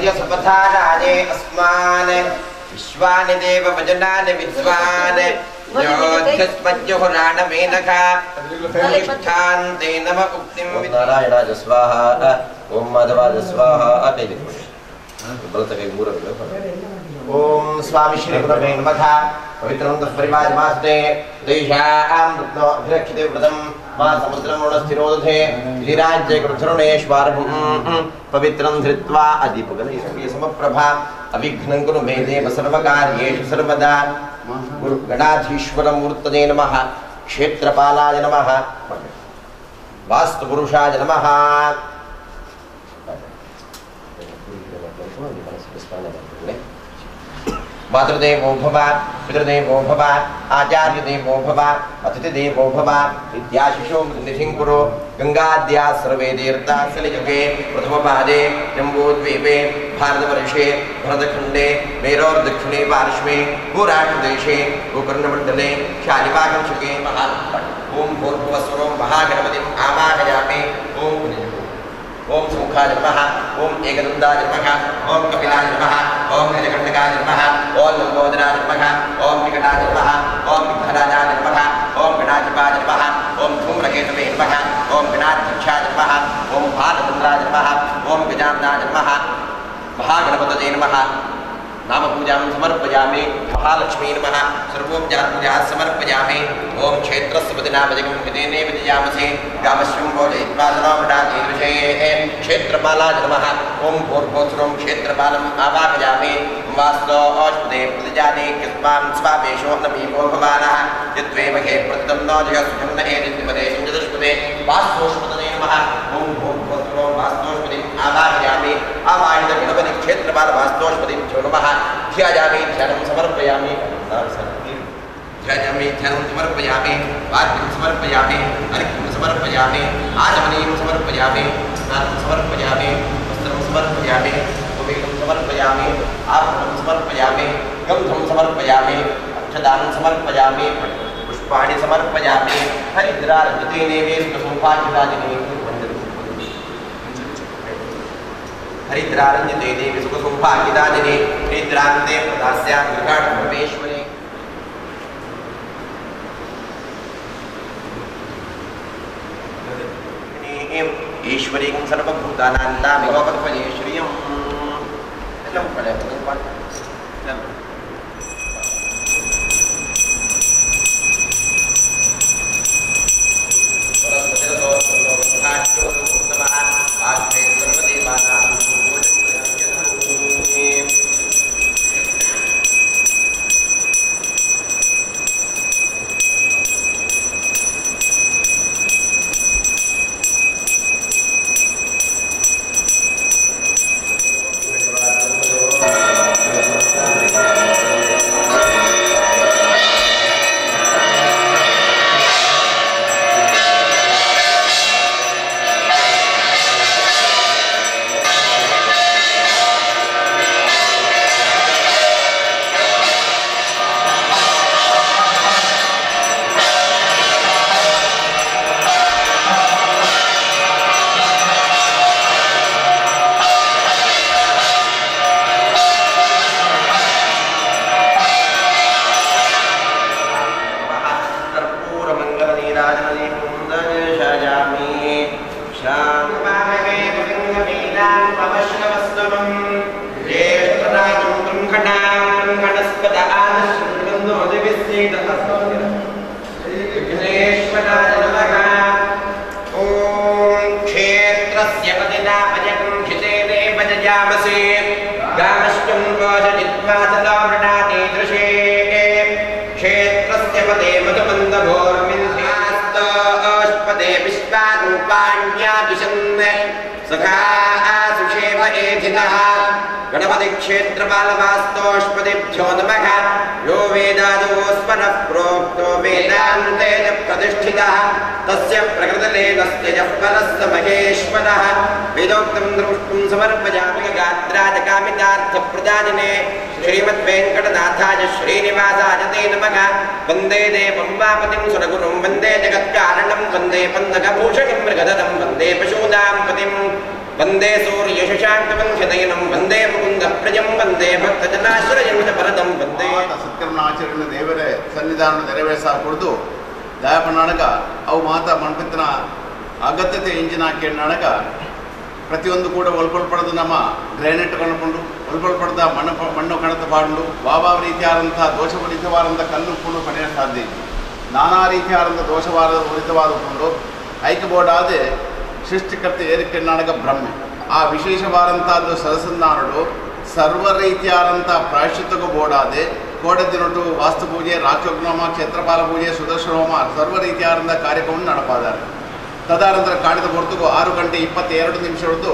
तस्य सपथाराजे अस्मान् विश्वानि देव वजनानि विद्वान् योऽध्यस्मज्जुहुराणमेनका प्रतिष्ठान्ते नम उक्तिं नारायणाय स्वाहा ओम माधवाय स्वाहा अपेदि बलतके गुरुवे ओम स्वामी श्री गुरुवे नमः पवित्रं परिवारमास्ते देशां रत्नो अभिरक्षिते व्रतं मा समुद्रं ऋणस्थिरोधे गिरिराज्ये कृतरुणेश्वरं पवित्रं धृत्वा अधिपगणेशस्य समप्रभा अविघ्नं कुरु मे देव सर्वकार्येषु सर्वदा गुरु गणाधीश्वरमूर्तये नमः क्षेत्रपालाय नमः वास्तुपुरुषाय नमः मातृदेवो भव पितृदेवो भव आचार्यदेवो भव अतिथिदेवो भव इत्याशिषो निधिं कुरु गंगाद्या सर्वे तीर्था सलिजुगे प्रथमपादे जम्बूद्वीपे भारतवर्षे भरतखण्डे मेरोर्दक्षिणे पार्श्वे भूराष्ट्रदेशे गोकर्णमण्डले शालिवाकंशके ओम भूर्भुवस्वरो महागणपतिम् आवाहयामि ओम सुमुखाय नमः ओम एकदन्ताय नमः ओम कपिलाय नमः ओम नीलकण्ठकाय नमः ओम लंबोदराय नमः ओम विकटाय नमः ओम विघ्नराजाय नमः ओम गणाधिपाय नमः ओम धूम्रकेतवे नमः ओम गणाध्यक्षाय नमः ओम भालचन्द्राय नमः ओम गजाननाय नमः महागणपतये नमः नाम पूजां समर्पयामि महालक्ष्मी नमः सर्वोपचारपूजा समर्पयामि ओम क्षेत्रस्य पतिनामजगं विदेने विदयामसे गामश्वं भोजयित्वा सदावृडादीर्षये क्षेत्रपालाय नमः ओम भूर्भुवस्वरं क्षेत्रपालम् आवाहयामि वास्तोष्पदे प्रतिजाने किस्मां स्वावेशो नमीपो भवानः यद्वेमहे प्रतिदं नो जगत्सुखं न एदित्पदे चतुष्पदे वास्तोष्पदे नमः ओम भूर्भुवस्वरं वास्तोष्पदिम् आवाहयामि आवाहित गणपति क्षेत्रपाल वास्तोष्पदिं च नमः ध्यायामि ध्यानं समर्पयामि ध्यायामि ध्यानं समर्पयामि वाक्यं समर्पयामि अर्घ्यं समर्पयामि आचमनीयं समर्पयामि स्नानं समर्पयामि वस्त्रं समर्पयामि उपवेशं समर्पयामि आभरणं समर्पयामि गन्धं समर्पयामि अक्षदानं समर्पयामि पुष्पाणि समर्पयामि हरिद्रारजते सौभाग्यदायिने हरिद्रारञ्जते देवी सुखसौभाग्यदायिने हरिद्रान्ते प्रदास्यां गृहाणपरमेश्वरे ईश्वरीं सर्वभूतानां तामेव कल्पये श्रियम् गणपति क्षेत्रपालवास्तोष्पदिभ्यो नमः यो वेदादोस्मरः प्रोक्तो वेदान्ते प्रतिष्ठितः तस्य प्रकृतिलेखस्य यः परस्य महेश्वरः वेदोक्तं द्रष्टुं समर्पयामि गात्राजकामितार्थप्रदायिने श्रीमद्वेङ्कटनाथाय श्रीनिवासाय ते नमः वन्दे देवं वापतिं सुरगुरुं वन्दे जगत्कारणं वन्दे पन्नगभूषणं मृगधरं वन्दे पशूनां पतिं वंदे सूर्यशशाङ्कवंशनयनं वंदे मुकुन्दप्रियं वंदे भक्तजनाश्रयं च वरदं वंदे ಸತ್ಕರ್ಮ ಆಚರಣೆ ದೇವರ ಸನ್ನಿಧಾನ ನೆರವೇರಿಸ ಕುಡಿದು ದಯಪಣ್ಣಾಡಗ ಅವು ಮಾತ ಮಣ್ಪಿತ್ತಿನ ಅಗತ್ಯತೆ ಇಂಜಿನ ಕೇಳಿನಾಡಗ ಪ್ರತಿಯೊಂದು ಕೂಡ ಒಳ್ಕೊಳ್ಪಡೋದು ನಮ್ಮ ಗ್ರಾನೈಟ್ ಕಣ್ಕೊಂಡು ಒಳ್ಕೊಳ್ಪಡ್ದ ಮಣ್ಣು ಕಣತ ಪಾಡು ವಾವ ರೀತಿಯಾದಂಥ ದೋಷಪೂರಿತವಾದಂಥ ಕಲ್ಲು ಉಪ್ಪು ಪಡೆಯ ಸಾಧ್ಯ ನಾನಾ ರೀತಿಯಾದಂಥ ದೋಷಪೂರಿತವಾದಕೊಂಡು ಐಕ್ಯಬೋಡಾದೆ ಸೃಷ್ಟಿಕರ್ತ ಏರಿಕೆನ್ನಾಡಗ ಬ್ರಹ್ಮೆ ಆ ವಿಶೇಷವಾದಂಥದ್ದು ಸರಸನ್ನಾರಡು ಸರ್ವ ರೀತಿಯಾದಂಥ ಪ್ರಾಯಶ್ಚಿತ್ತಗೂ ಬೋಡಾದೆ ಕೋಡದಿನೊಟ್ಟು ವಾಸ್ತು ಪೂಜೆ ರಾಕ್ಷೋಗ್ನೋಮ ಕ್ಷೇತ್ರಪಾಲ ಪೂಜೆ ಸುದರ್ಶನ ಹೋಮ ಸರ್ವ ರೀತಿಯಾದಂಥ ಕಾರ್ಯಕ್ರಮವನ್ನು ನಡಪಾದಾರೆ ತದನಂತರ ಕಾಡಿದ ಹೊರತುಗೂ 6 ಗಂಟೆ 22 ನಿಮಿಷದ್ದು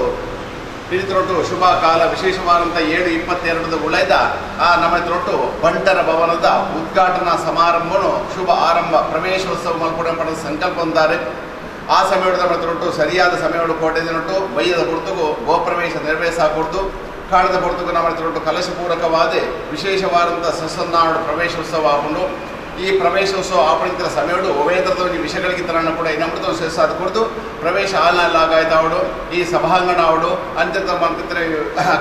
ಹಿಡಿತರೊಟ್ಟು ಶುಭ ಕಾಲ ವಿಶೇಷವಾದಂಥ 7:22 ಉಳಿದ ಆ ನಮ್ಮ ತೊಟ್ಟು ಬಂಟರ ಭವನದ ಉದ್ಘಾಟನಾ ಸಮಾರಂಭವನ್ನು ಶುಭ ಆರಂಭ ಪ್ರವೇಶೋತ್ಸವ ಮಲ್ಪಡೆ ಪಡೆದ ಸಂಕಲ್ಪ ಹೊಂದಾರೆ ಆ ಸಮಯದ ನಮ್ಮ ತೊಟ್ಟು ಸರಿಯಾದ ಸಮಯಗಳು ಕೋಟೆದಿನೊಟ್ಟು ಬೈಯದ ಹೊರತುಗೂ ಗೋಪ್ರವೇಶ ನೆರವೇರಿಸ ಕೊಡ್ತು ಕಾಣದ ಹೊರತುಗೂ ನಮ್ಮ ತೊಟ್ಟು ಕಲಶಪೂರ್ವಕವಾದ ವಿಶೇಷವಾದಂಥ ಸಸ್ಸನ್ನಾಡು ಪ್ರವೇಶೋತ್ಸವ ಹಾಕೊಂಡು ಈ ಪ್ರವೇಶೋತ್ಸವ ಆಪಣಿತರ ಸಮಯಡು ಒವೇದರದ ವಿಷಯಗಳಿಗೆ ತರನ್ನು ಕೂಡ ಇನ್ನಮೃತ ಸೇರಿಸಾದ ಕುರಿತು ಪ್ರವೇಶ ಹಾಲ್ನಲ್ಲಾಗಾಯ್ತಾವಡು ಈ ಸಭಾಂಗಣ ಆವಡು ಅಂತ್ಯಂತ ಮಂತ್ರ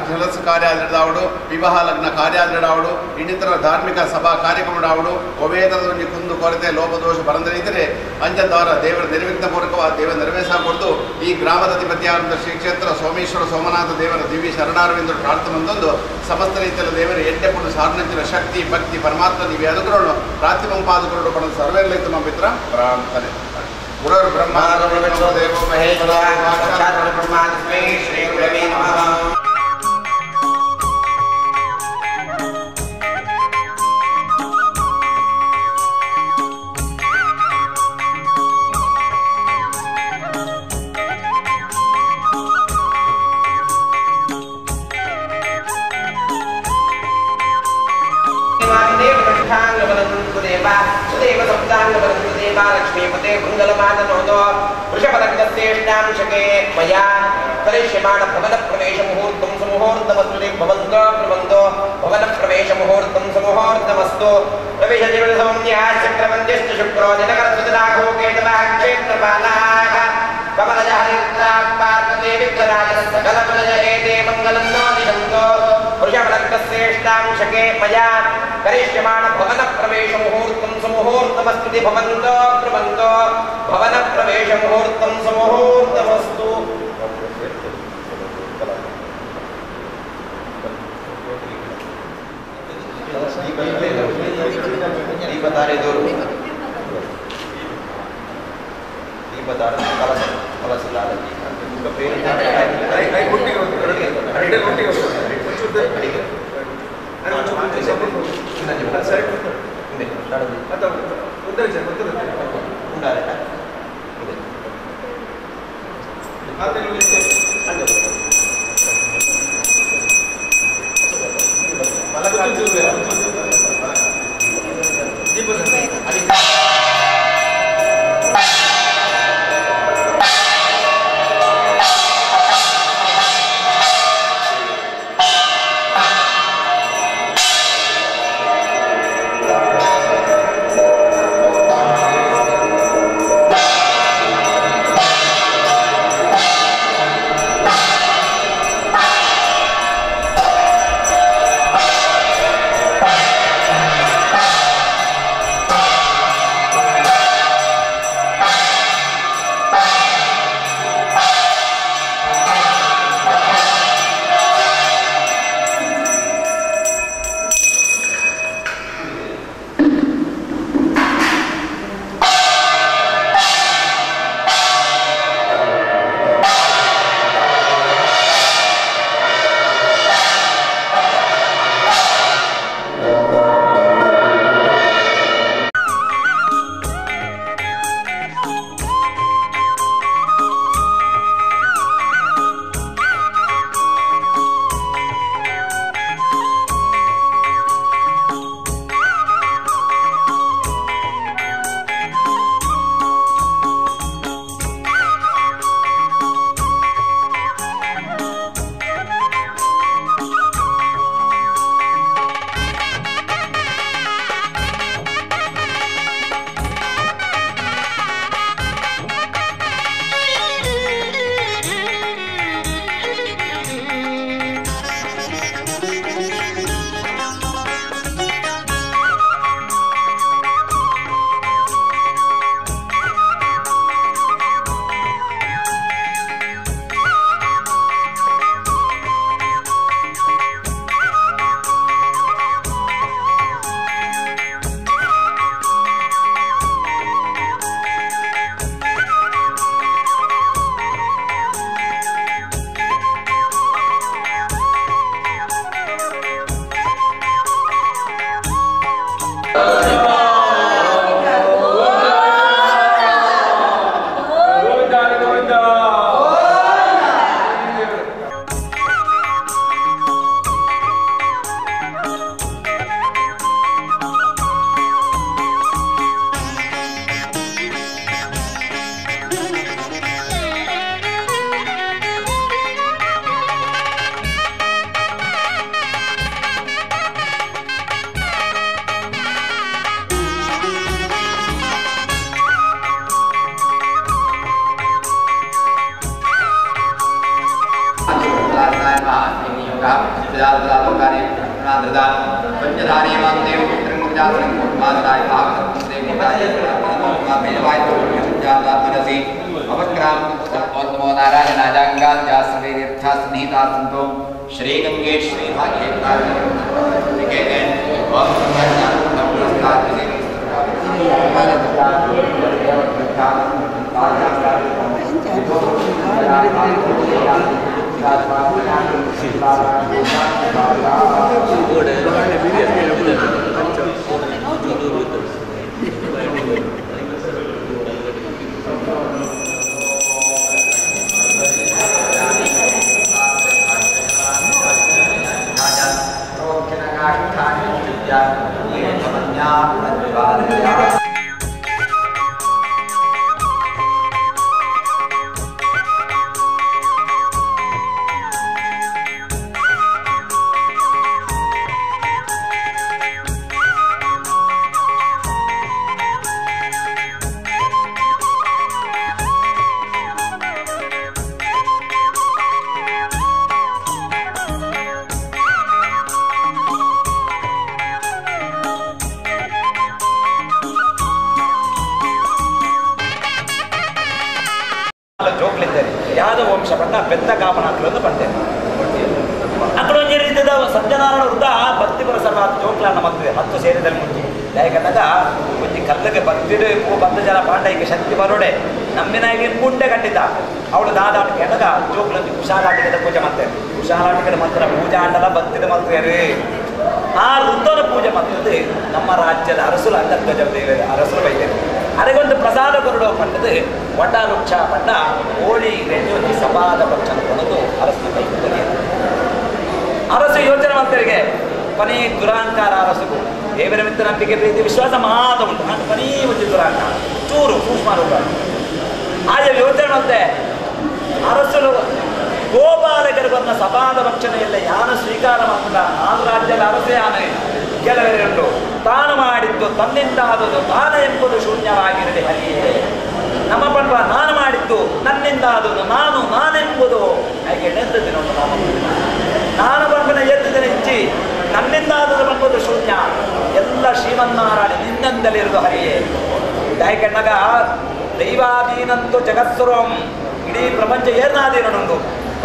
ಕೆಲಸ ಕಾರ್ಯಾದವು ವಿವಾಹ ಲಗ್ನ ಕಾರ್ಯಾದವು ಇನ್ನಿತರ ಧಾರ್ಮಿಕ ಸಭಾ ಕಾರ್ಯಕ್ರಮಡಾವಡು ಒವೇದರದ ಕುಂದು ಕೊರತೆ ಲೋಪದೋಷ ಬರಂದರಿದ್ದರೆ ಅಂತ್ಯದವರ ದೇವರ ನಿರ್ವಿಘ್ನ ಪೂರ್ವಕವಾದ ದೇವರ ನೆರವೇರಿಸ ಕೊಡ್ತು ಈ ಗ್ರಾಮದ ಅಧಿಪತಿಯಾದಂಥ ಶ್ರೀ ಕ್ಷೇತ್ರ ಸೋಮೇಶ್ವರ ಸೋಮನಾಥ ದೇವರ ದಿವ್ಯ ಶರಣಾರವಿಂದ ಪ್ರಾರ್ಥನೆ ಸಮಸ್ತ ರೀತಿಯ ದೇವರ ಎಡ್ಡೆಪುಡು ಸಾರ್ವಜನಿಕ ಶಕ್ತಿ ಭಕ್ತಿ ಪರಮಾತ್ಮ ದಿವ್ಯ ಅನುಗ್ರಹವನ್ನು ಪಾದಕರು ಪಡೆದ ಸರ್ವೇರ್ಲಿತ್ತು ನಮ್ಮ ಮಿತ್ರ ಪ್ರಾರ್ಥನೆ ಗುರುರ್ ಬ್ರಹ್ಮ ದೇವೋ ಮಹೇಶ್ವರ ಸಾಕ್ಷಾತ್ ಬ್ರಹ್ಮ ತಸ್ಮೈ ಶ್ರೀ ಗುರವೇ ನಮಃ लक्ष्मीपते मंगलमातनोदो वृषभलग्नस्येष्टांशके मया करिष्यमाण भवनप्रवेशमुहूर्तं सुमुहूर्तमस्तु भवन्तो प्रबन्धो भवनप्रवेशमुहूर्तं सुमुहूर्तमस्तु प्रवेशजीवनसौम्यः चक्रवन्द्यश्च शुक्रो जनकरसुतराघो केतवः क्षेत्रपालाः कमलजहरिद्राः पार्वती विघ्नराजः सकलकुलज एते मङ्गलं नो दिशन्तो वृषभलग्नस्येष्टांशके मया करिष्यमाण भवनप्रवेशमुहूर्तं सुमुहूर्तमस्तु भवन्तो प्रबन्धो भवनप्रवेशमुहूर्तं सुमुहूर्तमस्तु दीपदारे दूर दीपदार कलश लाल उनका पेड़ आई गुट्टी अड़े गुट्टी ಧೃತ ಪಂಚಧಾರಿ ಮಾಂದೇವ ಪುತ್ರಂ ಮಾತಾಯ ಮನಸಿ ಅವಕ್ರಾಮ ಓದ್ಮೋ ನಾರಾಯಣಾಜಾಂಗಾಧ್ಯಾಸ್ನೇಹಿತಾ ಸಂತೋ ಶ್ರೀಗಂಗೆ ಶ್ರೀಭಾಗ್ಯೇಕೆ ಯಾದವ ವಂಶ ಪಂಡ ಪೆದ್ದ ಕಾಪನಾಥ್ಲನ್ನು ಪಂಡೇನೆ ಅక్కడ ಒಂದು ರೀತಿಯ ಸತ್ಯನಾರಾಯಣ ವೃದ್ಧ ಭಕ್ತಿಪುರ ಸಭಾ ಜೋಕ್ಲನ್ನ ಮದುವೆ 10 ಸೇರಿದಲ್ಲಿ ಮುಂಚೆ ಯಾಕಂದಾಗ ಒಂದು ಕಲ್ಲಿಗೆ ಭಕ್ತಿಡು 10 ಜನ ಪಾಂಡೈಗೆ ಶಕ್ತಿ ಬರೋಡೆ ನಮ್ಮಿನಾಗಿ ಗುಂಡೆ ಕಟ್ಟಿದ್ದ ಅವಳು ದಾದಾಟಿಗೆ ಅಂದಾಗ ಜೋಕ್ಲಂದು ಕುಶಾಲಾಟಿಕೆ ಪೂಜೆ ಮಾಡ್ತೇವೆ ಕುಶಾಲಾಟಿಕೆ ಮಾತ್ರ ಪೂಜಾ ಅಂಡಲ ಭಕ್ತಿದ ಮಾಡ್ತೇವೆ ಆ ವೃದ್ಧನ ಪೂಜೆ ಮಾಡ್ತದೆ ನಮ್ಮ ರಾಜ್ಯದ ಅರಸುಲ ಅಂಗಧ್ವಜ ದೇವರು ಅರಸುಲ ಬೈದೇವೆ ಅರೆಗೊಂದು ಪ್ರಸಾದ ಕೊರಡು ಪಂಡದು ವಟ ವೃಕ್ಷ ಪಂಡ ಹೋಳಿ ರೆಂಜೊಂದು ಸಪಾದ ಪಕ್ಷನ ಕೊನದು ಅರಸನ ಕೈ ಅರಸು ಯೋಚನೆ ಮಾಡ್ತೇವೆ ಕೊನೆ ದುರಾಂಕಾರ ಅರಸುಗೂ ದೇವರ ಮಿತ್ರ ನಂಬಿಕೆ ಪ್ರೀತಿ ವಿಶ್ವಾಸ ಮಾತ್ರ ಉಂಟು ನಾನು ಕೊನೆ ಒಂದು ದುರಾಂಕಾರ ಚೂರು ಸೂಕ್ಷ್ಮ ರೂಪ ಆಗ ಯೋಚನೆ ಮಾಡ್ತೆ ಅರಸರು ಗೋಪಾಲಕರು ಬಂದ ಸಪಾದ ಭಕ್ಷಣ ಎಲ್ಲ ಯಾನು ಸ್ವೀಕಾರ ಮಾಡಿದ ನಾನು ರಾಜ್ಯದ ಅರಸೇ ಆನೆ ಕೆಲವರೆಂಡು ತಾನು ಮಾಡಿದ್ದು ತನ್ನಿಂದಾದುದು ತಾನ ಎಂಬುದು ಶೂನ್ಯವಾಗಿರಲಿ ಹರಿಯೇ ನಮ್ಮ ಪಂಪ ನಾನು ಮಾಡಿದ್ದು ನನ್ನಿಂದಾದುದು ನಾನೆಂಬುದು ಹಾಗೆ ನೆದ್ದದಿನ ನಾನು ಪಂಪನ ಎದ್ದಿನ ಇಚ್ಚಿ ನನ್ನಿಂದಾದುದು ಬಂಬುದು ಶೂನ್ಯ ಎಲ್ಲ ಶ್ರೀಮನ್ನಾರಾಯಣ ನಿನ್ನಿಂದಲಿರುವುದು ಹರಿಯೇ ಯಾಕೆಂದಾಗ ದೈವಾಧೀನಂತೂ ಜಗತ್ಸ್ವರಂ ಇಡೀ ಪ್ರಪಂಚ ಏನಾಧೀನನುಂಟು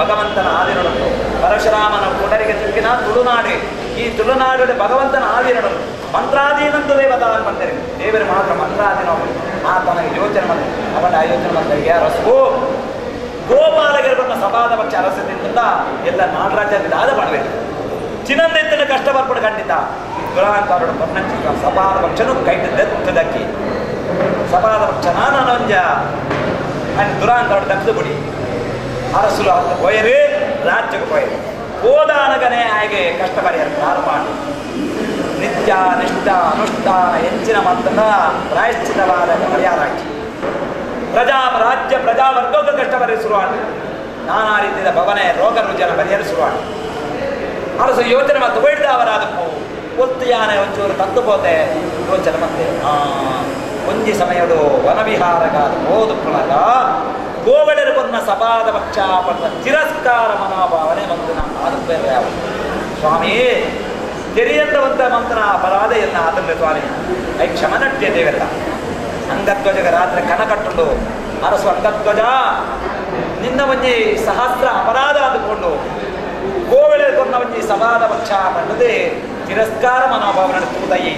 ಭಗವಂತನ ಆಧೀನನುಂಟು ಪರಶುರಾಮನ ಕೂಡರಿಗೆ ತಿರುಗಿನ ತುಳುನಾಡು ಈ ತುಳುನಾಡು ಭಗವಂತನ ಆಧೀನನು ಮಂತ್ರಾಧೀನಂತೂ ದೇವತಾ ಬಂದರೆ ದೇವರು ಮಾತ್ರ ಮಂತ್ರಾಧೀನ ಆತನಿಗೆ ಯೋಚನೆ ಮಾಡಿ ಅವನ ಯೋಚನೆ ಮಾಡಿದಾಗ ಅರಸು ಗೋಪಾಲಕರು ಬಂದ ಸಭಾದ ಪಕ್ಷ ಅರಸದಿಂದ ಎಲ್ಲ ನಾಡರಾಜ್ಯದಿಂದ ಆದ ಮಾಡಬೇಕು ಚಿನ್ನಂದಿನ ಕಷ್ಟ ಬರ್ಪಡು ಖಂಡಿತ ದುರಾಂಕಾರಡು ಪನ್ನಂಚಿಕ ಸಭಾದ ಪಕ್ಷನು ಕೈದಕ್ಕಿ ಸಭಾದ ಪಕ್ಷ ನಾನೊಂಜ అని దురాంతాడు దక్కుబడి అరసులు పోయరు రాజ్యకు పోయారు ಹೋದಾನಗನೇ ಹಾಗೆ ಕಷ್ಟಪಡಿಯಾರು ಪ್ರಾರಂಭ ನಿತ್ಯ ನಿಷ್ಠ ಅನುಷ್ಠಾನ ಹೆಚ್ಚಿನ ಮಾತನ್ನ ಪ್ರಾಯಶ್ಚಿತವಾದ ಪರಿಹಾರ ಹಾಕಿ ರಾಜ್ಯ ಪ್ರಜಾವರ್ಗಕ್ಕೆ ಕಷ್ಟಪಡಿ ಶುರುವಾಡು ನಾನಾ ರೀತಿಯ ಭವನೆ ರೋಗ ರುಜನ ಪರಿಹರಿಸುವಾಡು ಅರಸು ಯೋಚನೆ ಮತ್ತು ಬೇಡ್ದವರಾದಕ್ಕೂ ಒತ್ತು ಯಾನೆ ಒಂಚೂರು ತಂದು ಹೋದೆ ಯೋಚನೆ ಮತ್ತೆ ಒಂಜಿ ಸಮಯಡು ವನವಿಹಾರಗಾದ ಹೋದು ಪುನಗ ಗೋವಳರು ಕೊನ್ನ ಸಭಾದ ಪಕ್ಷ ಪಡೆದ ತಿರಸ್ಕಾರ ಮನೋಭಾವನೆ ಮತ್ತು ನಮ್ಮ ಆದುಪೇರೆ ಯಾವ ಸ್ವಾಮಿ ತೆರಿಯಂದವಂತ ಮಂತ್ರ ಅಪರಾಧ ಎಲ್ಲ ಆತಂದ್ರೆ ಸ್ವಾಮಿ ಐ ಕ್ಷಮನಟ್ಯ ದೇವೆಲ್ಲ ಅಂಗಧ್ವಜಗ ರಾತ್ರಿ ಕನಕಟ್ಟುಂಡು ಅರಸು ಅಂಗಧ್ವಜ ನಿನ್ನ ಒಂಜಿ ಸಹಸ್ರ ಅಪರಾಧ ಆದುಕೊಂಡು ಗೋವಳರು ಕೊನ್ನ ಒಂಜಿ ಸಭಾದ ಪಕ್ಷ ಪಡೆದೇ ತಿರಸ್ಕಾರ ಮನೋಭಾವನೆ ತೂದಯಿ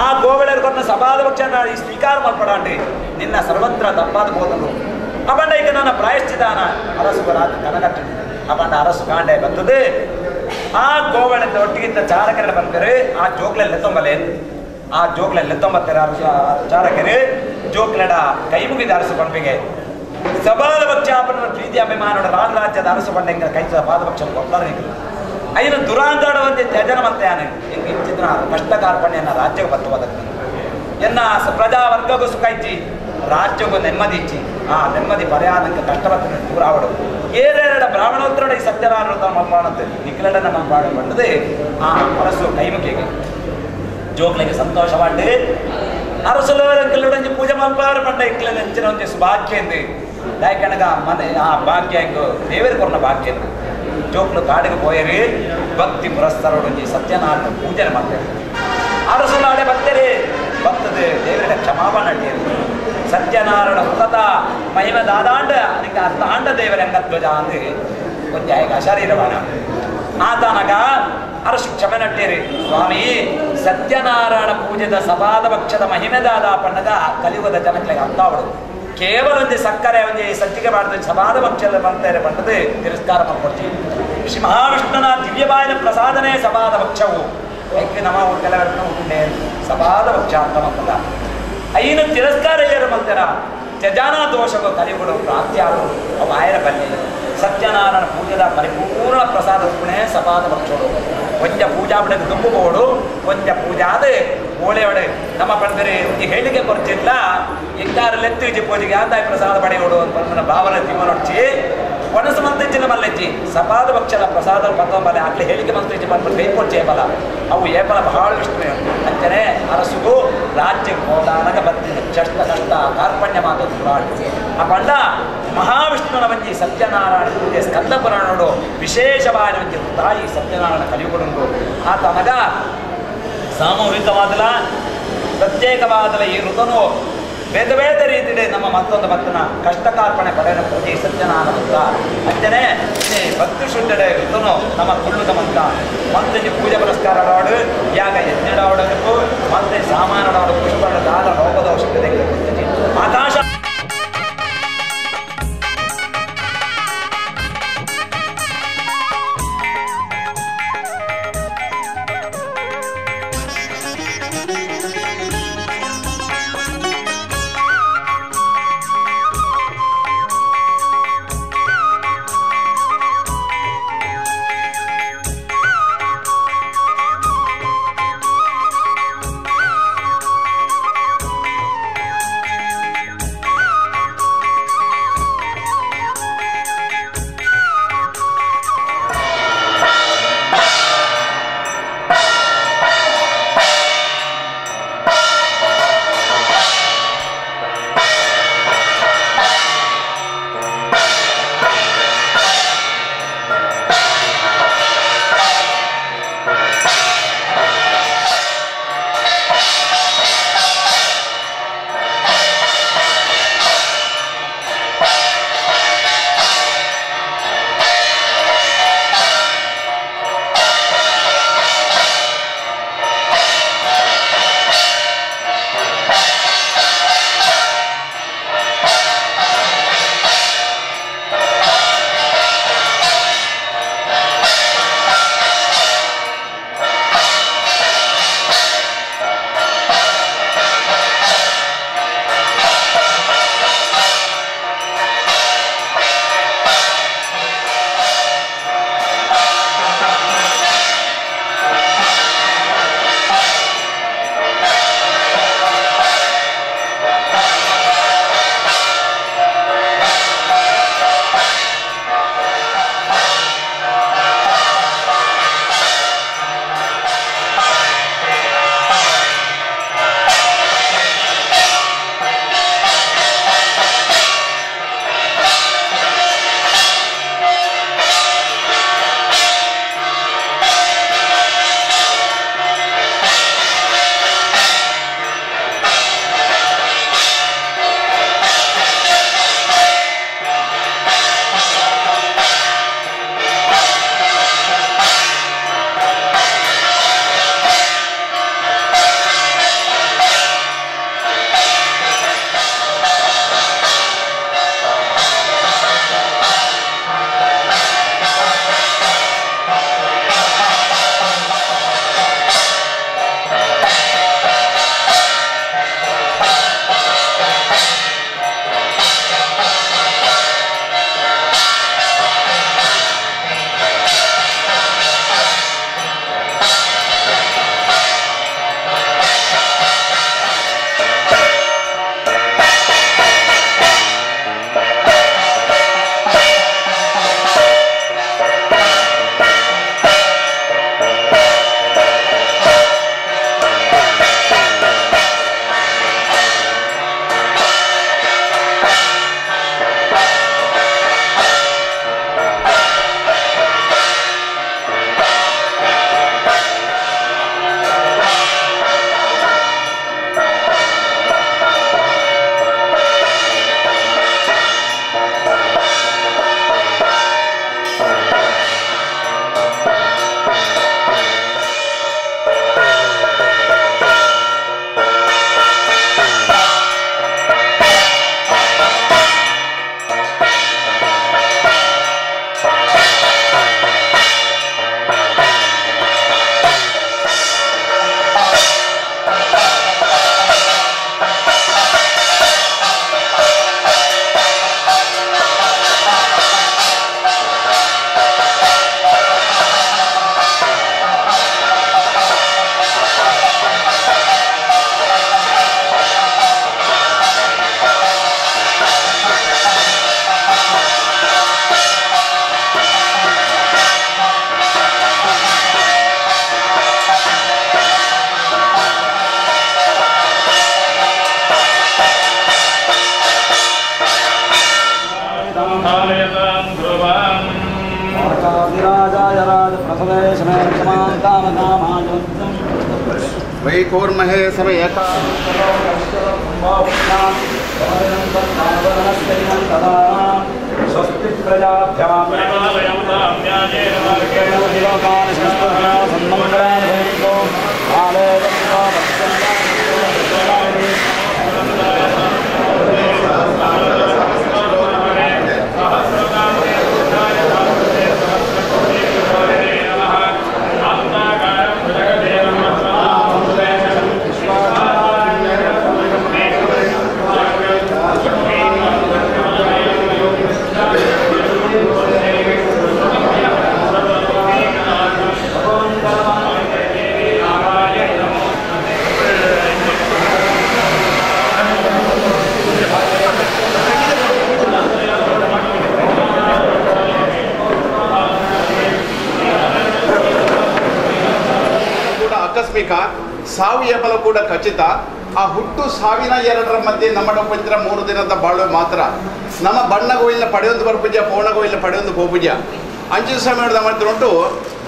ಆ ಗೋವಳರು ಕೊನ್ನ ಸಭಾದ ಪಕ್ಷ ಸ್ವೀಕಾರ ಮಾಡ್ಪಡಾಂಡ್ರಿ ನಿನ್ನ ಸರ್ವತ್ರ ತಪ್ಪಾದ ಬೋಧನು ಅಪಂಡ ಈಗ ನನ್ನ ಪ್ರಾಯಶ್ಚಿದಾನ ಅರಸು ರಾತ್ರಿ ಕನಕಟ್ಟು ಅಪಂಡ ಅರಸು ಕಾಂಡೆ ಬಂದದ್ದು ಆ ಗೋವಳದ ಒಟ್ಟಿಗಿದ್ದ ಚಾರಕರ ಬಂದರೆ ಆ ಜೋಗ್ಲೆಲ್ಲ ತೊಂಬಲೆ ಆ ಜೋಗ್ಲೆಲ್ಲ ತೊಂಬತ್ತರ ಚಾರಕರು ಜೋಗ್ಲಡ ಕೈ ಮುಗಿದ ಅರಸು ಪಂಪಿಗೆ ಸಭಾದ ಪಕ್ಷ ಅಪನ ಪ್ರೀತಿ ಅಭಿಮಾನದ ರಾಜ್ಯದ ಅರಸು ಪಂಡ ಕೈ ಸಭಾದ ಪಕ್ಷ ಕೊಡ್ತಾರೆ ಐದು ದುರಾಂತಾಡ ಒಂದು ತ್ಯಜನ ಮತ್ತೆ ಆನೆ ಹಿಂಗೆ ಇಂಚಿನ ಕಷ್ಟ ಕಾರ್ಪಣ್ಯನ ರಾಜ್ಯಕ್ಕೆ ಬತ್ತು ಬದಕ್ತಾನೆ ಎನ್ನ ಪ್ರಜಾವರ್ಗಗೂ ಸುಖ ಇಚ್ಚಿ ರಾಜ್ಯಕ್ಕೂ ನೆಮ್ಮದಿ ಇಚ್ಚಿ ಆ ನೆಮ್ಮದಿ ಪರಿಹಾರಕ್ಕೆ ಕಷ್ಟಪಟ್ಟು ದೂರ ಆವಡು ಏರೆರಡ ಬ್ರಾಹ್ಮಣೋತ್ತರ ಈ ಸತ್ಯನಾರಾಯಣ ಮಲ್ಪಾಣತೆ ನಿಖಿಲಡನ ಮಲ್ಪಾಡ ಬಂಡದೆ ಆ ಅರಸು ಕೈಮುಖಿಗೆ ಜೋಗ್ಲಿಗೆ ಸಂತೋಷವಾಡಿ ಅರಸುಲಂಕಿ ಪೂಜೆ ಮಲ್ಪಾರ ಪಂಡ ಇಕ್ಲ ನೆಂಚಿನ ಒಂದು ಭಾಗ್ಯ ಎಂದು ಯಾಕಂಗ ಮನೆ ಆ ಭಾಗ್ಯ ದೇವರ ಕೊರನ ಭಾಗ್ಯ ಎಂದು ಜೋಕ್ಲು ಕಾಡಿಗೆ ಪೋಯರಿ ಭಕ್ತಿ ಪುರಸ್ಕಾರೊಂದು ಸತ್ಯನಾರಾಯಣ ಪೂಜೆ ಮಾಡ್ತೇವೆ. ಅರಸುನಾಡೆ ಬರ್ತೇನೆ ಭಕ್ತದ ದೇವರ ಕ್ಷಮಾಪಣೆ ಸತ್ಯನಾರಾಯಣ ವ್ರತ ಮಹಿಮ ದಾದಾಂಡ ಅದಕ್ಕೆ ಅರ್ಧಾಂಡ ದೇವರ ಅಂಗಧ್ವಜ ಅಂದು ಒಂದು ಶರೀರವಾನ ಆತನಗ ಅರಸು ಕ್ಷಮೆ ನಟ್ಟೇರಿ ಸ್ವಾಮಿ ಸತ್ಯನಾರಾಯಣ ಪೂಜೆದ ಸಭಾದ ಪಕ್ಷದ ಮಹಿಮೆದಾದ ಪಣ್ಣಗ ಕಲಿಯುಗದ ಜನಕ್ಕೆ ಅರ್ಥ ಅವಳು ಕೇವಲ ಒಂದು ಸಕ್ಕರೆ ಒಂದು ಸತ್ತಿಗೆ ಮಾಡಿದ್ರೆ ಸಭಾದ ಪಕ್ಷದ ಬರ್ತಾರೆ ಪಣ್ಣದು ತಿರಸ್ಕಾರ ಮಾಡ್ಕೊಡ್ತೀವಿ. ಶ್ರೀ ಮಹಾವಿಷ್ಣುನ ದಿವ್ಯವಾದ ಪ್ರಸಾದನೆ ಸಭಾದ ಪಕ್ಷವು ಯಾಕೆ ನಮ್ಮ ಕೆಲವರನ್ನು ಉಂಡೆ ಸಭಾದ ಪಕ್ಷ ಅಂತ ಮಕ್ಕಳ ಐನು ತಿರಸ್ಕಾರ ಏರು ಮಂದಿರ ತ್ಯಜಾನ ದೋಷಗಳು ಕಲಿಗಳು ಪ್ರಾಪ್ತಿಯಾಗಲು ಅವು ಆಯರ ಬನ್ನಿ ಸತ್ಯನಾರಾಯಣ ಪೂಜೆದ ಪರಿಪೂರ್ಣ ಪ್ರಸಾದ ಪುಣೆ ಸಭಾದ ಪಕ್ಷಗಳು ಕೊಂಚ ಪೂಜಾ ಬಿಡದ ದುಂಬುಗೋಡು ಕೊಂಚ ಪೂಜಾದ ಓಳೆಯೊಡೆ ನಮ್ಮ ಪಡೆದರೆ ಈ ಹೇಳಿಕೆ ಕೊರಚಿಲ್ಲ ಎಂಗಾರಲೆತ್ತಿ ಪೂಜೆಗೆ ಆದಾಯ ಪ್ರಸಾದ ಪಡೆಯೋಡು ಅಂತ ಭಾವನೆ ತಿಮ್ಮನೊಚ್ಚಿ ಒಣಸು ಮಂತ್ರಿಚಿನ ಮಲ್ಲೆಜ್ಜಿ ಸಭಾದ ಪಕ್ಷದ ಪ್ರಸಾದ ಪತ್ತೊಂಬಲೆ ಆಗಲಿ ಹೇಳಿಕೆ ಮಂತ್ರಿಚಿ ಬಂದು ಬೇಕೊಚ್ಚೆ ಏಪಲ ಅವು ಏಪಲ ಬಹಳ ವಿಷ್ಣು ಅಂಚನೆ ಅರಸುಗೂ ರಾಜ್ಯ ಹೋದಾನಗ ಬರ್ತೀನಿ ಚಷ್ಟ ಕಷ್ಟ ಕಾರ್ಪಣ್ಯ ಮಾತು ಆ ಪಂಡ ಮಹಾವಿಷ್ಣುನ ಮಂಜಿ ಸತ್ಯನಾರಾಯಣ ಪೂಜೆ ಸ್ಕಂದ ಪುರಾಣೋಡು ವಿಶೇಷವಾದ ಮಂಜಿ ತಾಯಿ ಸತ್ಯನಾರಾಯಣ ಕಲಿಯುಗಡುಂಡು ಆತನಗ ಸಾಮೂಹಿಕವಾದಲ ಪ್ರತ್ಯೇಕವಾದಲ ಈ ಋತನು ಬೇರೆ ಬೇರೆ ರೀತಿಯಲ್ಲಿ ನಮ್ಮ ಮತ್ತೊಂದು ಭಕ್ತನ ಕಷ್ಟಕಾರ್ಪಣೆ ಪಡೆಯನ್ನು ಪೂಜೆ ಸತ್ಯನಾರಾಯಣ ಅಂಚನೆ ಭಕ್ತಿ ಶುದ್ಧಡೆ ಋತನು ನಮ್ಮ ಕುಳ್ಳುದ ಮಂತ ಮಂತ್ರಿ ಪೂಜೆ ಪುರಸ್ಕಾರಡಾಡು ಯಾಗ ಯಜ್ಞಡಾಡಬೇಕು ಮತ್ತೆ ಸಾಮಾನಡಾಡು ಪುಷ್ಪಡ ದಾದ ರೋಗದ ಔಷಧಿ ಆಕಾಶ वैकूर्महे समयका स्वस्ति प्रजाभ्यां ಆಕಸ್ಮಿಕ ಸಾವಿಯ ಫಲ ಕೂಡ ಖಚಿತ. ಆ ಹುಟ್ಟು ಸಾವಿನ ಎರಡರ ಮಧ್ಯೆ ನಮ್ಮ ಪಂಚರ 3 ದಿನದ ಬಾಳು ಮಾತ್ರ ನಮ್ಮ ಬಣ್ಣಗೋಯಿಲ್ಲ ಪಡೆಯೊಂದು ಬರ್ಪೂಜ ಪೌಣಗೋಯಿಲ್ಲ ಪಡೆಯೊಂದು ಗೋಪೂಜ ಅಂಚು ಸಮಯದ ಮಧ್ಯೆ ಉಂಟು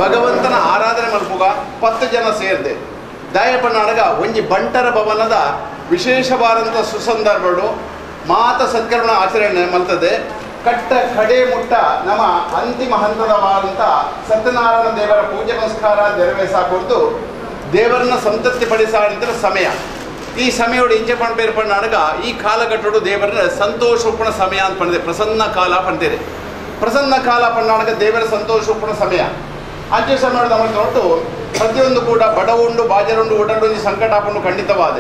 ಭಗವಂತನ ಆರಾಧನೆ ಮಲ್ಪುಗ 10 ಜನ ಸೇರಿದೆ ದಾಯಪನಾಡಗ ಒಂಜಿ ಬಂಟರ ಭವನದ ವಿಶೇಷವಾದಂಥ ಸುಸಂದರ್ಭಗಳು ಮಾತ ಸತ್ಕರ್ಮ ಆಚರಣೆ ಮಲ್ತದೆ. ಕಟ್ಟ ಕಡೆ ಮುಟ್ಟ ನಮ್ಮ ಅಂತಿಮ ಹಂತದವಾದಂಥ ಸತ್ಯನಾರಾಯಣ ದೇವರ ಪೂಜೆ ಪುನಸ್ಕಾರ ನೆರವೇರಿಸಾಕೊಡ್ದು ದೇವರನ್ನ ಸಂತೃಪ್ತಿ ಪಡಿಸಾಡಿದ್ರ ಸಮಯ. ಈ ಸಮಯೋಡು ಇಂಚೆ ಪಣ್ ಪಣ್ಣಾಡಗ ಈ ಕಾಲಘಟ್ಟೋಡು ದೇವರ ಸಂತೋಷಪೂರ್ಣ ಸಮಯ ಅಂತ ಪಂಡಿದೆ. ಪ್ರಸನ್ನ ಕಾಲ ಪಂಡಿದೆ. ಪ್ರಸನ್ನ ಕಾಲ ಪಣ್ಣಾಡಗ ದೇವರ ಸಂತೋಷಪೂರ್ಣ ಸಮಯ. ಅಂಚೆ ಸಮಯದ ನಮ್ಮ ನೋಟು ಪ್ರತಿಯೊಂದು ಕೂಡ ಬಡವುಂಡು ಬಾಜರುಂಡು ಒಡಂಡು ಸಂಕಟ ಹಾಕೊಂಡು ಖಂಡಿತವಾದ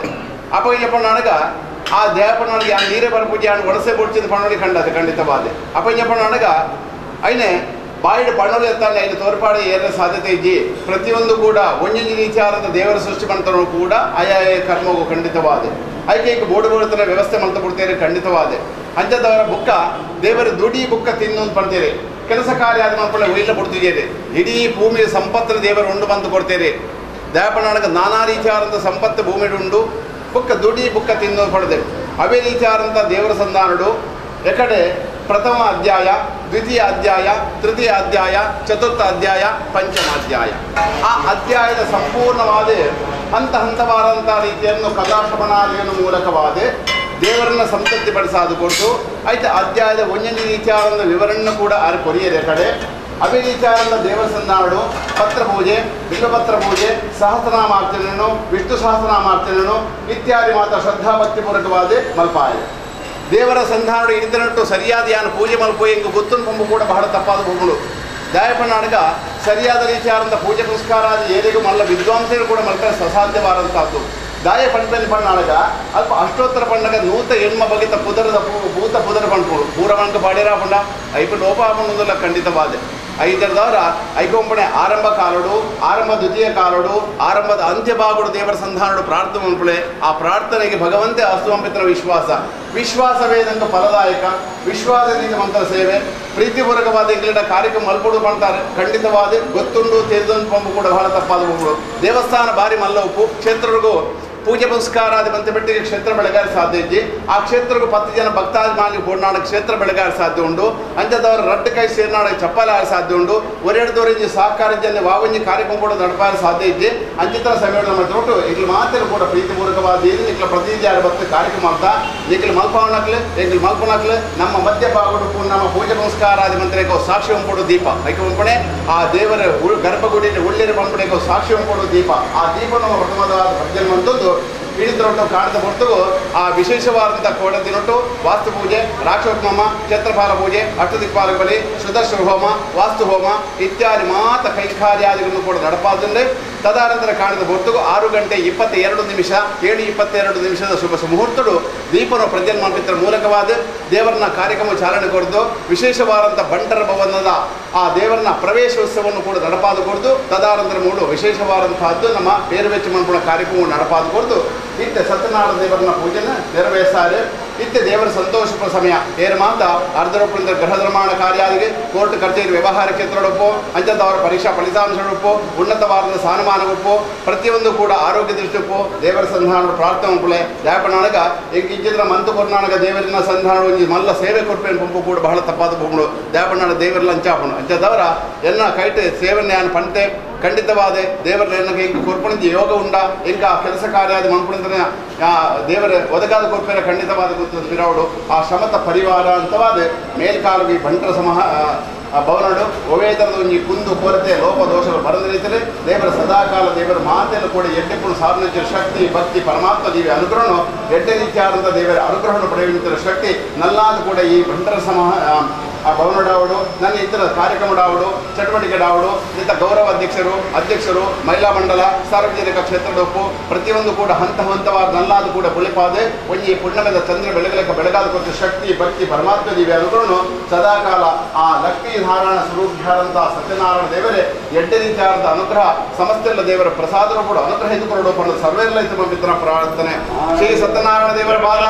ಅಪಯ್ಯ ಪಣ್ಣಾಡಗ ಆ ದೇವಪಣ್ಣಾಡಿಗೆ ಆ ನೀರೇ ಬರಪೂಜೆ ಹಣ್ಣು ಒಡಸೆ ಬೊಡ್ಚಿದ ಪಣ್ಣೋಡಿ ಕಂಡದೆ ಖಂಡಿತವಾದ ಅಪಯ್ಯ ಪಣ್ಣಾಡಗ ಐನೆ ಬಾಯಿಡು ಪಣ್ಣೋಡಿ ಎತ್ತಾನೆ ಐದು ತೋರ್ಪಾಡಿ ಏರ ಸಾಧ್ಯತೆ ಇಜ್ಜಿ ಪ್ರತಿಯೊಂದು ಕೂಡ ಒಂಜೊಂಜಿ ರೀತಿಯಾದ ದೇವರ ಸೃಷ್ಟಿ ಮಾಡ್ತಾರೋ ಕೂಡ ಆಯಾಯ ಕರ್ಮವು ಖಂಡಿತವಾದ ಐಕೆ ಈಗ ಬೋಡು ಬೋಡ್ತಾನೆ ವ್ಯವಸ್ಥೆ ಮಲ್ತ ಬಿಡ್ತೇನೆ ಖಂಡಿತವಾದ ಅಂಚದವರ ಬುಕ್ಕ ದೇವರ ದುಡಿ ಬುಕ್ಕ ತಿನ್ನು ಅಂತ ಪಡ್ತೇನೆ. ಕೆಲಸ ಕಾರ್ಯ ಆದ ಮಾಡ್ಕೊಳ್ಳೆ ಒಯ್ಲ ಬಿಡ್ತಿದ್ದೀರಿ. ಇಡೀ ಭೂಮಿಯ ಸಂಪತ್ತಿನ ದೇವರು ಉಂಡು ಬಂದು ಕೊಡ್ತೇನೆ. ದೇವಪಣ್ಣಾಡಗ ನಾನಾ ರೀತಿಯಾದಂಥ ಸಂಪತ್ತು ಭೂಮಿ ಉಂಡು ಬುಕ್ಕ ದುಡಿ ಬುಕ್ಕ ತಿನ್ನು ಪಡೆದೆ. ಅವೇ ರೀತಿಯಾದಂಥ ದೇವರ ಸಂಧಾನಡು ಎಕಡೆ ಪ್ರಥಮ ಅಧ್ಯಾಯ, ದ್ವಿತೀಯ ಅಧ್ಯಾಯ, ತೃತೀಯ ಅಧ್ಯಾಯ, ಚತುರ್ಥ ಅಧ್ಯಾಯ, ಪಂಚಮಾಧ್ಯಾಯ. ಆ ಅಧ್ಯಾಯದ ಸಂಪೂರ್ಣವಾದ ಹಂತ ಹಂತವಾದಂಥ ರೀತಿಯನ್ನು ಕಥಾಶ್ರವಣಾದಿಯನ್ನು ಮೂಲಕವಾದ ದೇವರನ್ನ ಸಂತೃಪ್ತಿ ಪಡಿಸಾದು ಕೊಟ್ಟು ಆಯ್ತು ಅಧ್ಯಾಯದ ಒಂದೊಂದು ರೀತಿಯಾದ ವಿವರಣೆ ಕೂಡ ಆರು ಕೊರಿಯದೆ ಕಡೆ ಅವೇ ರೀತಿಯಾದ ದೇವರ ಸಂಧಾನಡು ಪತ್ರ ಪೂಜೆ, ಬಿಲ್ವಪತ್ರ ಪೂಜೆ, ಸಹಸ್ರನಾಮಾರ್ಚನೆಯನ್ನು, ವಿಷ್ಣು ಸಹಸ್ರನಾಮಾರ್ಚನೆಯನ್ನು ಇತ್ಯಾದಿ ಮಾತ್ರ ಶ್ರದ್ಧಾಭಕ್ತಿಪೂರ್ವಕವಾದ ಮಲ್ಪಾಯ. ದೇವರ ಸಂಧಾನಡು ಇಂಟರ್ನೆಟ್ಟು ಸರಿಯಾದ ಯಾನು ಪೂಜೆ ಮಲ್ಪು ಹಿಂಗೆ ಗೊತ್ತನ್ನು ಪಂಬು ಕೂಡ ಬಹಳ ತಪ್ಪಾದ ಹೋಗುಗಳು. ದಾಯಪಣ್ಣಾಡಗ ಸರಿಯಾದ ರೀತಿಯಾದಂಥ ಪೂಜೆ ಪುರಸ್ಕಾರ ಏರಿಗೂ ಮಲ್ಲ ವಿದ್ವಾಂಸರು ಕೂಡ ಮಲ್ಪೆ ಅಸಾಧ್ಯವಾದಂಥದ್ದು. ದಾಯ ಪಣ್ಣಾಡಗ ಅಲ್ಪ ಅಷ್ಟೋತ್ತರ ಪಂಡಗ ನೂತ ಹೆಣ್ಮ ಬಗೆತ ಪುದರದ ಭೂತ ಪುದರ ಪಂಡ್ಗಳು ಪೂರ ಪಂಕ ಪಾಡಿರ ಪಂಡ ಐಪ ಲೋಪ ಪಣ್ಣುದಿಲ್ಲ ಖಂಡಿತವಾದ ಐದರದವರ ಐಕೊಂಪಣೆ ಆರಂಭ ಕಾಲಡು, ಆರಂಭ ದ್ವಿತೀಯ ಕಾಲಡು, ಆರಂಭದ ಅಂತ್ಯ ಭಾಗಡು ದೇವರ ಸಂಧಾನಡು ಪ್ರಾರ್ಥನೆ ಮಲ್ಪಳೆ. ಆ ಪ್ರಾರ್ಥನೆಗೆ ಭಗವಂತೆ ಅಸ್ತುವಂಪಿತರ ವಿಶ್ವಾಸ. ವಿಶ್ವಾಸವೇದಂತ ಫಲದಾಯಕ. ವಿಶ್ವಾಸದಿಂದ ಮಂತ್ರ ಸೇವೆ ಪ್ರೀತಿಪೂರ್ವಕವಾದ ಇಂಗ್ಲಿಂಡ ಕಾರ್ಯಕ್ರಮ ಮಲ್ಪಡು ಮಾಡ್ತಾರೆ ಖಂಡಿತವಾದ ಗೊತ್ತುಂಡು ತಿಳಿದೊಂದು ಪಂಪು ಕೂಡ ಬಹಳ ತಪ್ಪಾದ ಹೋಗುಗಳು. ದೇವಸ್ಥಾನ ಬಾರಿ ಮಲ್ಲ ಉಪ್ಪು ಕ್ಷೇತ್ರಗಳಿಗೂ ಪೂಜೆ ಪುನಸ್ಕಾರಾದಿ ಬಂತ ಬೆಟ್ಟಿಗೆ ಕ್ಷೇತ್ರ ಬೆಳಗಾರಿ ಸಾಧ್ಯ ಇಜ್ಜಿ ಆ ಕ್ಷೇತ್ರಕ್ಕೂ 10 ಜನ ಭಕ್ತಾಭಿಮಾನಿ ಬೋಡ್ನಾಡ ಕ್ಷೇತ್ರ ಬೆಳಗಾರಿ ಸಾಧ್ಯ ಉಂಡು. ಅಂಚದವರ ರಡ್ಡು ಕೈ ಸೇರ್ನಾಡ ಚಪ್ಪಲ ಆಡಿ ಸಾಧ್ಯ ಉಂಡು. ಒರೆಡ್ದವರಿಂಜಿ ಸಹಕಾರ ಜನ ವಾವಂಜಿ ಕಾರ್ಯಕ್ರಮ ಕೂಡ ನಡಪಾರ ಸಾಧ್ಯ ಇಜ್ಜಿ ಅಂಚಿತರ ಸಮಯದಲ್ಲಿ ಮಾಡ್ಬಿಟ್ಟು ಇಲ್ಲಿ ಮಾತ್ರ ಕೂಡ ಪ್ರೀತಿಪೂರ್ವಕವಾದ ಇಕ್ಲ ಪ್ರತಿನಿಧಿ ಬತ್ತು ಕಾರ್ಯಕ್ರಮ ಮಾಡ್ತಾ ಈಗಲು ಮಲ್ಪವನಕ್ಲು ಈಗಲು ಮಲ್ಪನಕ್ಲು ನಮ್ಮ ಮಧ್ಯ ಭಾಗಡು ನಮ್ಮ ಪೂಜೆ ಪುನಸ್ಕಾರಾದಿ ಮಂತ್ರಿಗೂ ಸಾಕ್ಷಿ ಹೊಂಪಡು ದೀಪ ಐಕೆ ಹೊಂಪಣೆ ಆ ದೇವರ ಗರ್ಭಗುಡಿ ಒಳ್ಳೆಯ ಬಂಪಣೆಗೂ ಸಾಕ್ಷಿ ಹೊಂಪಡು ದೀಪ. ಆ ದೀಪ ನಮ್ಮ ಪ್ರಥಮವಾದ ಪ್ರಜ್ಞೆ ಮಂತದ್ದು ಇಳಿದ್ರೊಟ್ಟು ಕಾಣದ ಹೊರತು ಆ ವಿಶೇಷವಾದಂಥ ಕೋಡದಿನೊಟ್ಟು ವಾಸ್ತು ಪೂಜೆ, ರಾಕ್ಷೋತ್ಮ, ಕ್ಷೇತ್ರಪಾಲ ಪೂಜೆ, ಅಷ್ಟದಿಕ್ಪಾಲ ಬಲಿ, ಸುದರ್ಶನ ಹೋಮ, ವಾಸ್ತು ಹೋಮ ಇತ್ಯಾದಿ ಮಾತ ಕೈಕಾರ್ಯಾದಿಗಳನ್ನು ಕೂಡ ನಡಪಾದ್ರೆ ತದನಂತರ ಕಾಣದ ಹೊರತು 6:22 7:22 ಶುಭ ಮುಹೂರ್ತಗಳು ದೀಪನ ಪ್ರಜ್ವಲನ ಮೂಲಕವಾದ ದೇವರನ್ನ ಕಾರ್ಯಕ್ರಮ ಚಾಲನೆ ಕೊಡ್ದು ವಿಶೇಷವಾದಂಥ ಬಂಟರ ಭವನದ ಆ ದೇವರನ್ನ ಪ್ರವೇಶೋತ್ಸವವನ್ನು ಕೂಡ ನಡಪಾದು ಕೊಡ್ದು ತದನಂತರ ಮೂಡು ವಿಶೇಷವಾದಂತಹದ್ದು ನಮ್ಮ ಬೇರೆ ವೆಚ್ಚ ಮನ್ಪುಣ ಕಾರ್ಯಕ್ರಮವನ್ನು ನಡಪಾದು ಕೊಡ್ದು ಇತ್ತೆ ಸತ್ಯನಾರಾಯಣ ದೇವರನ್ನ ಪೂಜೆನ ನೆರವೇರಿಸಾರೆ ಇತ್ತೆ ದೇವರ ಸಂತೋಷಪ ಸಮಯ ಏರು ಮಾತ ಅರ್ಧರೂಪದಿಂದ ಗೃಹ ನಿರ್ಮಾಣ ಕಾರ್ಯಾದಿಗೆ ಕೋರ್ಟ್ ಕಚೇರಿ ವ್ಯವಹಾರ ಕ್ಷೇತ್ರಡೊಪ್ಪು ಅಂಚದವರ ಪರೀಕ್ಷಾ ಫಲಿತಾಂಶಗಳೊಪ್ಪು ಉನ್ನತವಾದ ಸ್ಥಾನಮಾನಗೊಪ್ಪು ಪ್ರತಿಯೊಂದು ಕೂಡ ಆರೋಗ್ಯ ದೃಷ್ಟಿಪ್ಪು ದೇವರ ಸಂಧಾನ ಪ್ರಾರ್ಥನೆ ಪುಳೆ ಯಾಪನಾಳಗ ಈಗ ಇಜ್ಜಿದ್ರ ಮಂತು ಕೊರ್ನಾಳಗ ದೇವರಿನ ಸಂಧಾನ ಮಲ್ಲ ಸೇವೆ ಕೊಡ್ಪೇನು ಪಂಪು ಕೂಡ ಬಹಳ ತಪ್ಪಾದ ಪುಗಳು ದೇವಪನಾಳ ದೇವರ ಲಂಚಾಪನು ಅಂಚದವರ ಎನ್ನ ಕೈಟ್ ಸೇವನ್ಯಾನ ಪಂತೆ ಖಂಡಿತವಾದ ದೇವರ ನನಗೆ ಹಿಂಗೆ ಕೊರ್ಪಣಿದ ಯೋಗ ಉಂಡ ಇಂಕ ಕೆಲಸ ಕಾರ್ಯ ಅದು ಮನ್ಪುಣಿದ್ರೆ ದೇವರ ಒದಗಾದ ಕೊರ್ಪೆರ ಖಂಡಿತವಾದ ಗೊತ್ತು ಪಿರಾವಡು ಆ ಶ್ರಮತ ಪರಿವಾರ ಅಂತವಾದ ಮೇಲ್ಕಾಲುಗೆ ಬಂಟರ ಸಮಹ ಭವನಡು ಒವೇತರದ ಒಂಜಿ ಕುಂದು ಕೊರತೆ ಲೋಪ ದೋಷಗಳು ಬರದ ರೀತಿಯಲ್ಲಿ ದೇವರ ಸದಾಕಾಲ ದೇವರ ಮಾತೆಲ್ಲ ಕೂಡ ಎಡ್ಡೆಪ್ಪು ಸಾಧನ ಶಕ್ತಿ ಭಕ್ತಿ ಪರಮಾತ್ಮ ದೇವಿ ಅನುಗ್ರಹನು ಎಡ್ಡೆ ರೀತಿಯಾದಂಥ ದೇವರ ಅನುಗ್ರಹವನ್ನು ಪಡೆಯುವಂಥ ಶಕ್ತಿ ನಲ್ಲಾದ ಕೂಡ ಈ ಬಂಟರ ಸಮಹ ಆ ಭವನಡಾವಡು ನನ್ನ ಇತರ ಕಾರ್ಯಕ್ರಮಡಾವಡು ಚಟುವಟಿಕೆಡಾವಡು ಇಂಥ ಗೌರವ ಅಧ್ಯಕ್ಷರು ಮಹಿಳಾ ಮಂಡಲ ಸಾರ್ವಜನಿಕ ಕ್ಷೇತ್ರದೊಪ್ಪು ಪ್ರತಿಯೊಂದು ಕೂಡ ಹಂತವಾದ ನಲ್ಲಾದ ಕೂಡ ಬುಳಿಪಾದೆ ಒಂಜಿ ಪುಣ್ಯಮೆದ ಚಂದ್ರ ಬೆಳಗಲಿಕ್ಕೆ ಬೆಳಗಾದ ಕೊಟ್ಟು ಶಕ್ತಿ ಭಕ್ತಿ ಪರಮಾತ್ಮ ದೇವಿ ಅನುಗ್ರಹನು ಸದಾಕಾಲ ಆ ಲಕ್ಷ್ಮೀ ನಾರಾಯಣ ಸ್ವರೂಪಿಯಾದಂಥ ಸತ್ಯನಾರಾಯಣ ದೇವರೇ ಎಡ್ಡೆ ರೀತಿಯಾದಂಥ ಅನುಗ್ರಹ ಸಮಸ್ತೆಲ್ಲ ದೇವರ ಪ್ರಸಾದರು ಕೂಡ ಅನುಗ್ರಹ ಇದ್ದುಕೊಂಡು ಪಡೆದ ಸರ್ವೆಲ್ಲ ಇತ್ತು ಮಿತ್ರ ಪ್ರಾರ್ಥನೆ ಶ್ರೀ ಸತ್ಯನಾರಾಯಣ ದೇವರ ಬಾಲ